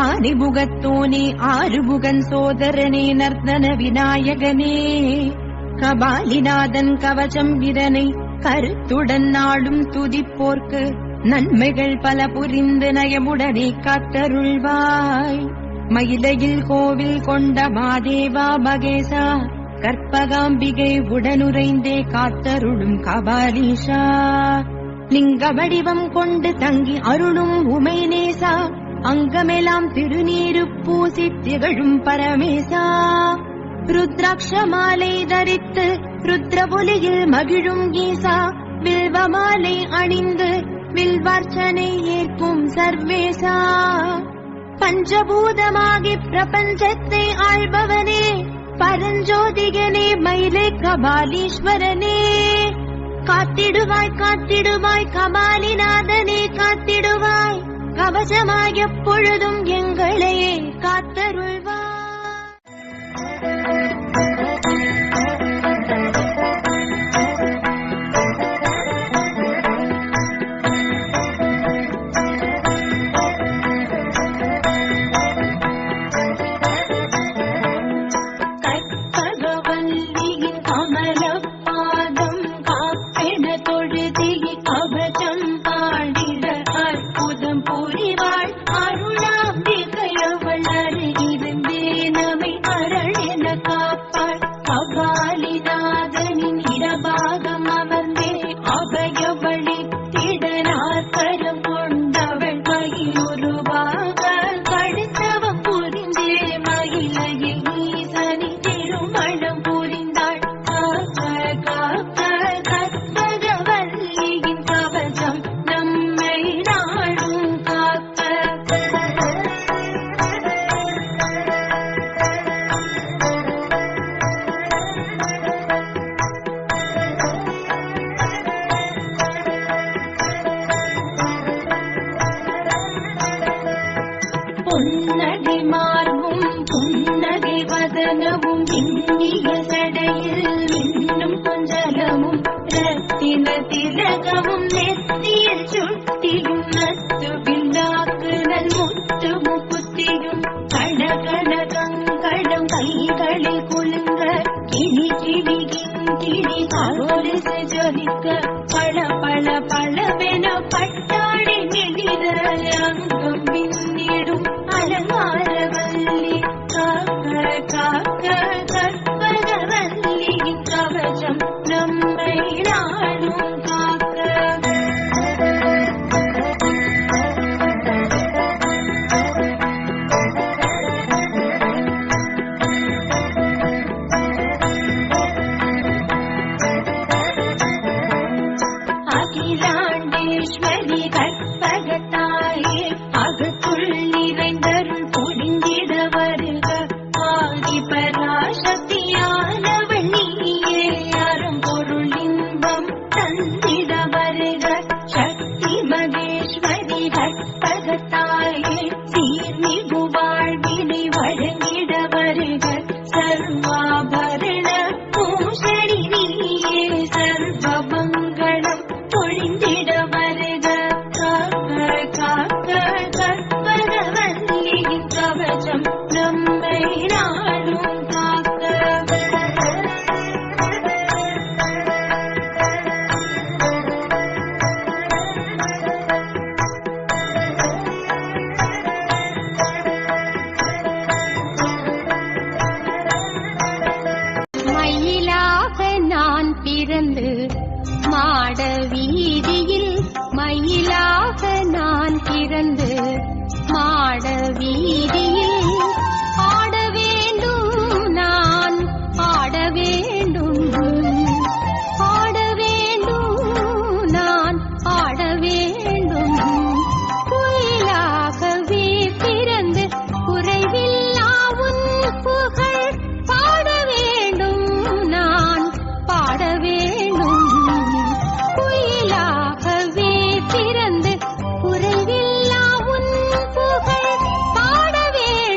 ஆதிபுகத்தோனே ஆறுமுகன் சோதரனே நர்த்தன விநாயகனே கபாலிநாதன் கவசம் வீரனை கருத்துடன் நாளும் துதிப்போர்க்கு நன்மைகள் பல புரிந்து நயமுடனே காத்தருள்வாய். மயிலையில் கோவில் கொண்ட மாதேவா மகேசா கற்பகாம்பிகை உடனுரைந்தே காத்தருளும் கபாலீஷா லிங்க வடிவம் கொண்டு தங்கி அருளும் உமைநேசா அங்கமெல்லாம் திருநீரு பூசி திகழும் பரமேசா ருத்ராட்ச மாலை தரித்து ருத்ரபொலியில் மகிழும் ஈசா வில்வ மாலை அணிந்து வில்வார்ச்சனை ஏற்கும் சர்வேசா பஞ்சபூதமாகி பிரபஞ்சத்தை ஆள்பவனே பரஞ்சோதிகனே மயிலை கபாலீஸ்வரனே காத்திடுவாய் காத்திடுவாய் கபாலிநாதனே காத்திடுவாய் கவசமாய் எப்பொழுதும் எங்களையே காத்தருள்வாய். பிறந்து குறைவில்லா உன் புகழ் பாட வேண்டும்.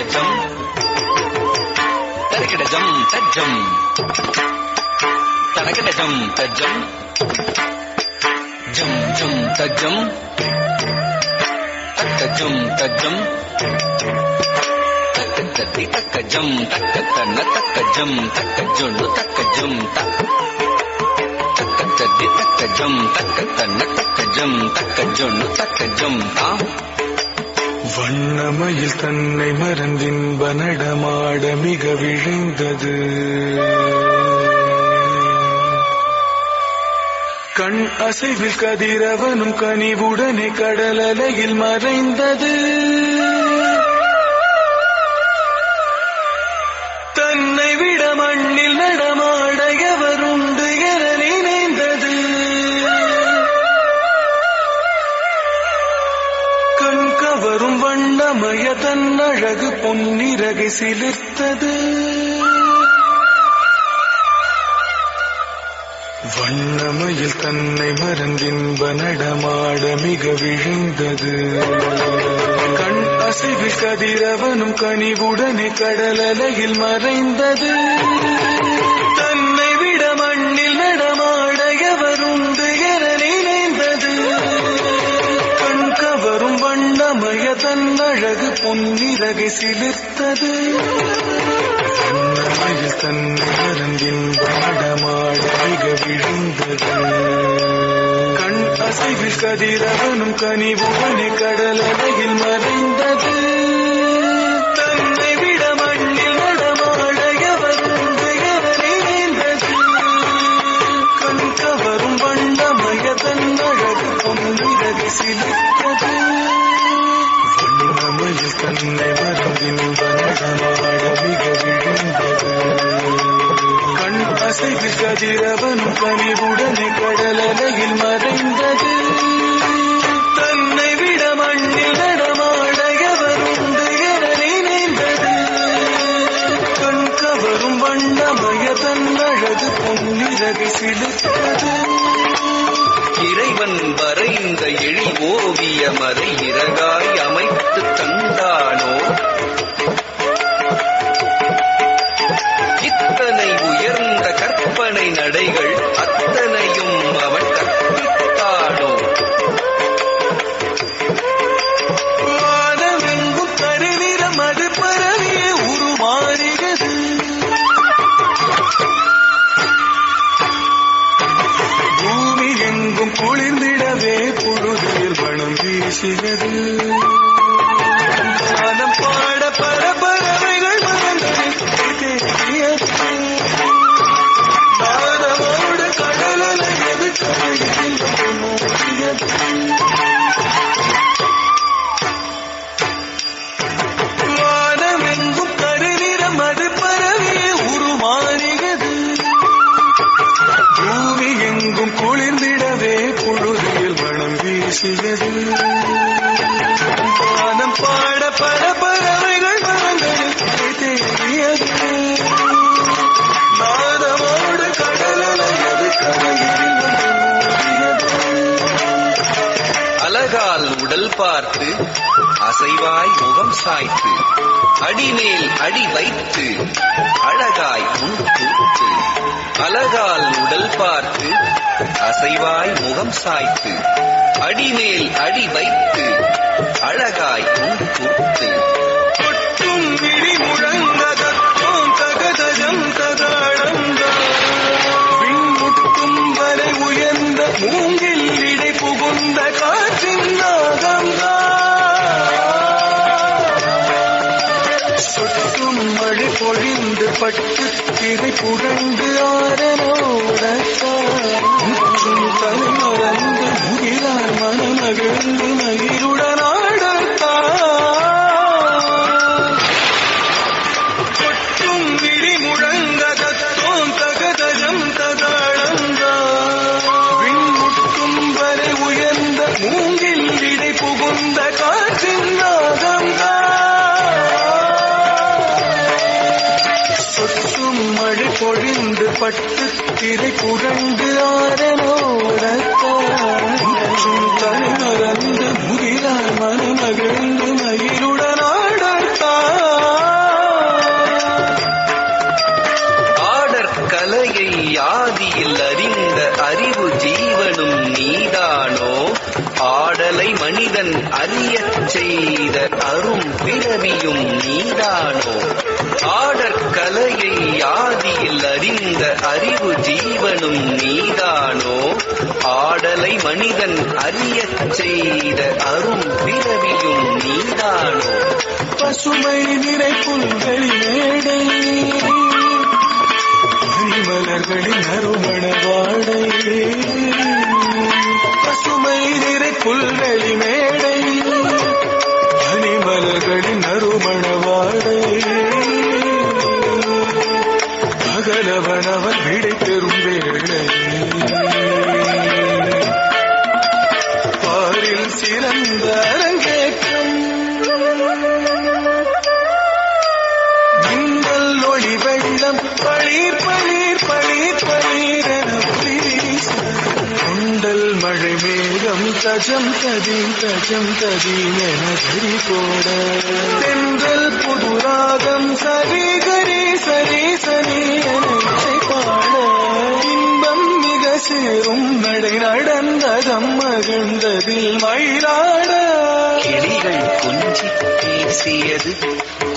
தஜம் தரக்கிடஜம் தஜம் தனக்கிடஜம் தஜம் ஜம் ஜம் தஜம் தக்கஜம் தஜம் தக்கத்தி தக்கஜம் தக்கத்தன தக்கஜம் தக்கஜொன்னு தக்கஜம் தக்கத்தி தக்கஜம் தக்கத்தன தக்கஜம் தக்கஜொன்னு தக்கஜம் தாம். வண்ணமயில் தன்னை மறந்தின்ப நடமாட மிக விழுந்தது. கண் அசைவில் கதிரவனும் கனிவுடனே கடலலையில் மறைந்தது. தன்னை விட மண்ணில் நடமாட எவருண்டு என நினைந்தது. கண் கவரும் வண்ணமய தன் அழகு பொன்னிறகை சிலிர்த்தது. வண்ணமயில் தன்னை மறந்தின்ப நடமாட மிக விழுந்தது. கண் அசைவில் கதிரவனும் கனிவுடனே கடலலையில் மறைந்தது. தன்னை விட மண்ணில் நடமாட எவருண்டு என நினைந்தது. கண் கவரும் வண்ணமய தன் அழகு பொன்னிறகை சிலிர்த்தது. வண்ணமயில் தன்னை மறந்தின்ப நடமாட மிக விழுந்தது. கண் அசைவில் கதிரவனும் கனிவுடனே கடலலையில் மறைந்தது. தன்னை விட மண்ணில் நடமாட எவருண்டு என நினைந்தது. கண் கவரும் வண்ணமய தன் அழகு பொன்னிறகை சிலிர்த்தது. வண்ணமயில் தன்னை மறந்தின்ப நடமாட மிக விழுந்தது. கண் அசைவில் கதிரவனும் கனிவுடனே கடலலையில் மறைந்தது. தன்னை விட மண்ணில் நடமாட எவருண்டு என நினைந்தது. கண் கவரும் வண்ணமய தன் அழகு பொன்னிறகை சிலிர்த்தது. இறைவன் வரைந்த எழி ஓவியமறை இறகாய் அமைத்து தந்தானோ. இத்தனை உயர்ந்த கற்பனை நடைகள் அத்தனையும் அவன் கற்பித்தானோ. வானமெங்கும் கருநிறம் அது பரவியே உருமாறுகிறது. பூமி எங்கும் குளிர்ந்திடவே பொழுதில் மனம் வீசுகிறது. வானம் பாட பரபரவைகள் நாதமோடு கடலலையது கரையில் வானமெங்கும் கருநிறம் அது பரவியே உருமாறுகிறது. பூமி எங்கும் குளிர்ந்திடவே பொழுதில் மனம் வீசியது. வானம் பாட பரபரவைகள் தேடியது. நாதமோடு கடலலையது கரையில் அழகால் உடல் பார்த்து அசைவாய் முகம் சாய்த்து அடிமேல் அடி வைத்து அழகாய் உன் கூத்து. அழகால் உடல் பார்த்து அசைவாய் முகம் சாய்த்து அடிமேல் அடி வைத்து அழகாய் உன் கூத்து. கொட்டும் விழி முழங்கதத்தோம் தகதஜம் தகாடங்க. விண்முட்டும் வரை உயர்ந்த மூங்கில் இடை புகுந்த காற்றின் நாகங்கா. சொட்டும் மழை பொழிந்து பட்டு திரை புரண்டு ஆரனோடற்றும் தலை மறந்து முகிலார் மனமகிழ்ந்து மகிழுடனாடத்தான். கொட்டும் விழி முழங்கதத்தோம் தகதஜம் தகாடங்கா. விண்முட்டும் வரை உயர்ந்த மூங்கில் இடை புகுந்த காற்றின் நாகங்கா. சொட்டும் மழை பொழிந்து பட்டு திரை புரண்டு ஆரனோடற்றும் தலை மறந்து முகிலார் மனமகிழ்ந்து மகிழுடனாடத்தான். ஆடலை மனிதன் அறியச் செய்த அரும் பிறவியும் நீதானோ ஆடற்கலையை ஆதியில் அறிந்த அறிவு ஜீவனும் நீதானோ ஆடலை மனிதன் அறியச் செய்த அரும் பிறவியும் நீதானோ பசுமை நிறை புல்களின் மேடை மலர்களின் அருமண வாடை பசுமை நிறை புல்களின் மேடை மலர்களின் அருமண வாடை அகலவனவன் விடை பெறும் வேளை பாரில் சிறந்த அரங்கேற்றம் மின்னல் ஒளி வெள்ளம் பளீர் பளீர் பளீர் பளீரென குண்டல் மழை மேகம் தஜம் ததீம் என கரி போட தென்றல் புதுராகம் சரி கரி சரி சரி என இசை பாட இன்பம் மிக சேரும் நடை நடந்ததம் மகிழ்ந்ததில் மயிலாட கிளிகள் கொஞ்சி பேசியது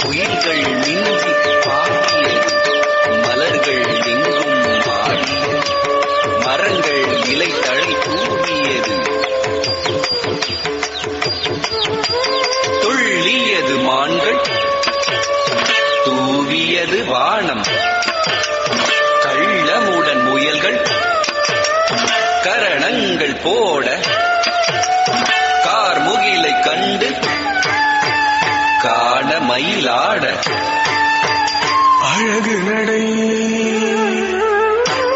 குயில்கள் மிஞ்சி பாடியது மலர்கள் எங்கும் ஆடியது மரங்கள் இலை தழை தூவியது துள்ளியது மான்கள் தூவியது வானம் கள்ளமுடன் முயல்கள் கரணங்கள் போட கார்முகிலை கண்டு காண மயிலாட அழகு நடை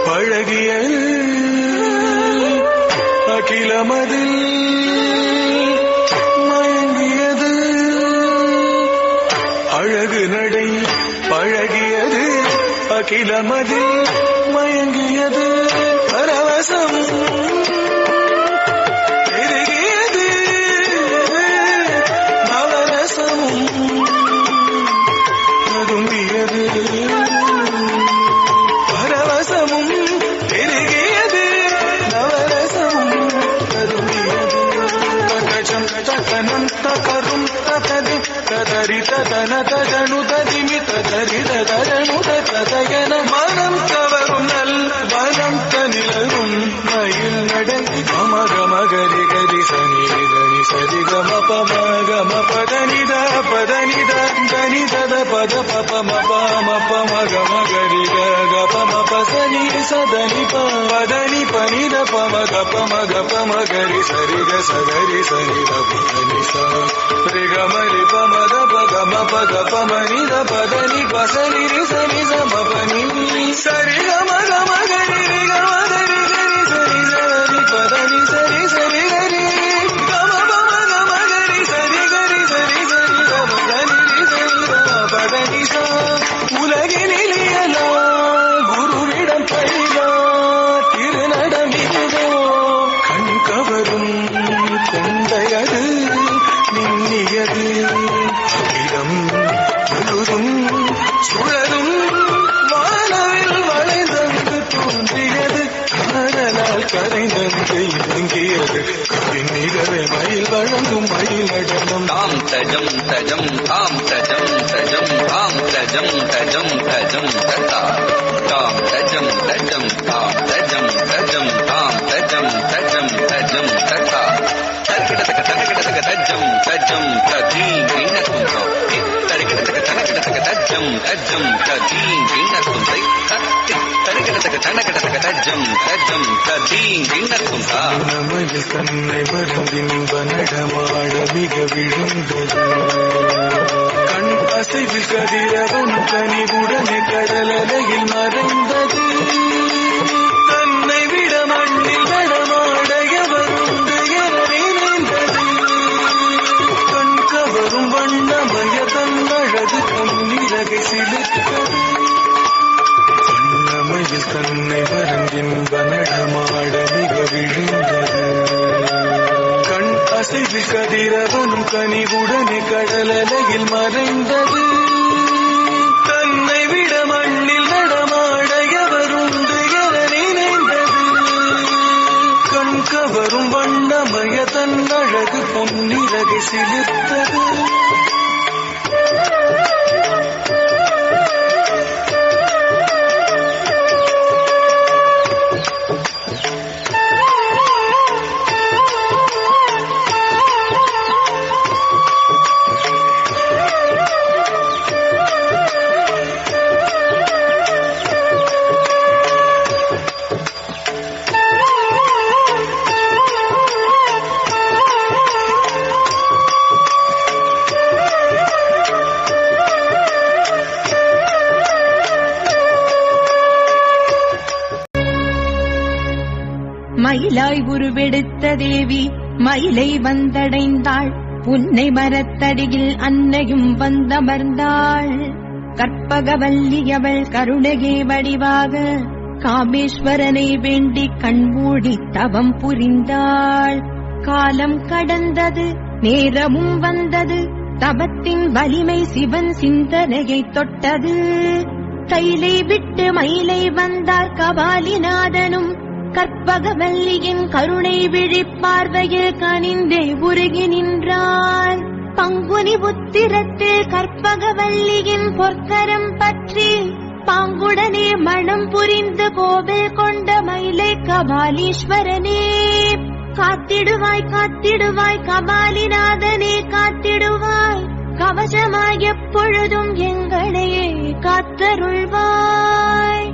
பழகிய அகிலமதில் மயங்கியது அழகு நடை பழகியது அகிலமதில் மயங்கியது பரவசம் பெருகியது நவரசமும் ததும்பியது பரவசமும் பெருகியது நவரசமும் ததும்பியது தகஜம் தகனம் தகரும் தகதி ததரி ததன ததனு ததிமி ததரி ததனு ததயன மனம் கவரும் நல் வனம் தனிலரும் மயில் நடந்தி மகரி கரி சனி தனி சரி கம பம பதனித பதனித தனி தத பத பப மப மப மக மகரி க பம பசனி சதனி பதனி பனித பம கப மக பம கரி சரி க சகரி சனி பதனி ச ரி க மரி பம த பக மப கப மனி த பதனி பசனி ரி சனி சம பனி சரி க மக மகரி ரி க மகரி கரி சரி சரி பதனி சரி சரி கரி கம பம க மகரி சரி கரி சரி சரி கம பதனி ரி சரி பதனி ச உலகினிலியலா குருவிடம் பயிலா திருநடமிதோ கண் கவரும் கொண்டையது மின்னியது அகிலம் முழுதும் சுழலும் வானவில் வளைந்தது தோன்றியது காதலால் கரைந்தது இறங்கியது கவின் நிகழ மயில் வழங்கும் மயில் நடனம் தாம் தஜம் தஜம் தாம் தஜம் தஜம் தாம் தஜம் தஜம் தஜம் ததா தாம் தஜம் தஜம் தாம் தஜம் தஜம் தாம் தஜம் தஜம் தஜம் ததா தரகிடதக தரகிடதக தஜம் தஜம் ததீம் விண்ணக்கும் தோ தரகிடதக தரகிடதக தஜம் தஜம் ததீம் விண்ணக்கும் தை தரகிடதக தரகிடதக தஜம் தஜம் ததீம் விண்ணக்கும் தா மயில் கண்ணை மருந்தின் வனடமாட மிக விழுந்தது கண் அசைவில் கதிரவன் கனிவுடனே கடலலையில் மறைந்தது தன்னை விட மண்ணில் நடமாடையவருண்டு என நினைந்தது கண் கவரும் வண்ணமய தன்னழகு தன்னிலகை சிலிர்த்தது வண்ணமயில் கண்ணை மருந்தின் வனடமாட மிக விழுந்தது கண் அசைவில் கதிரவனும் கனிவுடனே கடலலையில் மறைந்தது தன்னை விட மண்ணில் நடமாடையவருண்டு என நினைந்தது கண் கவரும் வண்ணமய தன்னழகு பிறகு பொன்னிறகை சிலிர்த்தது. மயிலாய் உருவெடுத்த தேவி மயிலை வந்தடைந்தாள். புன்னை மரத்தடியில் அன்னையும் வந்தமர்ந்தாள். கற்பகவல்லியவள் கருணையே வடிவாக காமேஸ்வரனை வேண்டி கண்மூடி தவம் புரிந்தாள். காலம் கடந்தது, நேரமும் வந்தது. தவத்தின் வலிமை சிவன் சிந்தனையை தொட்டது. கைலை விட்டு மயிலை வந்தார் கபாலிநாதனும். கற்பகவல்லியின் கருணை விழிப்பார்வையில் கனிந்தே உருகி நின்றான். பங்குனி உத்திரத்தில் கற்பகவல்லியின் பொற்கரம் பற்றி பாங்குடனே மனம் புரிந்து கோவில் கொண்ட மயிலை கபாலீஸ்வரனே காத்திடுவாய் காத்திடுவாய் கபாலிநாதனே காத்திடுவாய். கவசமாய் எப்பொழுதும் எங்களையே காத்தருள்வாய்.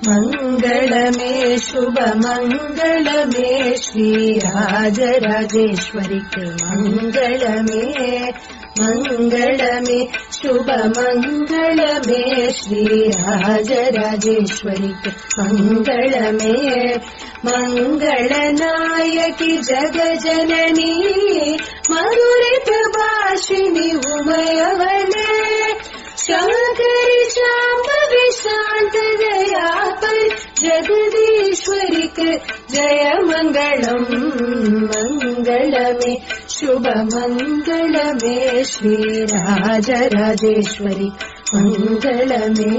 மங்களமே சுப மங்களமே ஸ்ரீ ராஜராஜேஸ்வரிக்கு மங்களமே மங்களமே சுப மங்களமே ஸ்ரீ ராஜராஜேஸ்வரிக்கு மங்களமே மங்களநாயகி ஜகஜனனி மதுரித பாஷினி உமையவனே शंकरी शांभवी शांत दयापर जगदीश्वरी के जय मंगलम मंगलमे शुभ मंगलमे श्री राजराजेश्वरी मंगलमे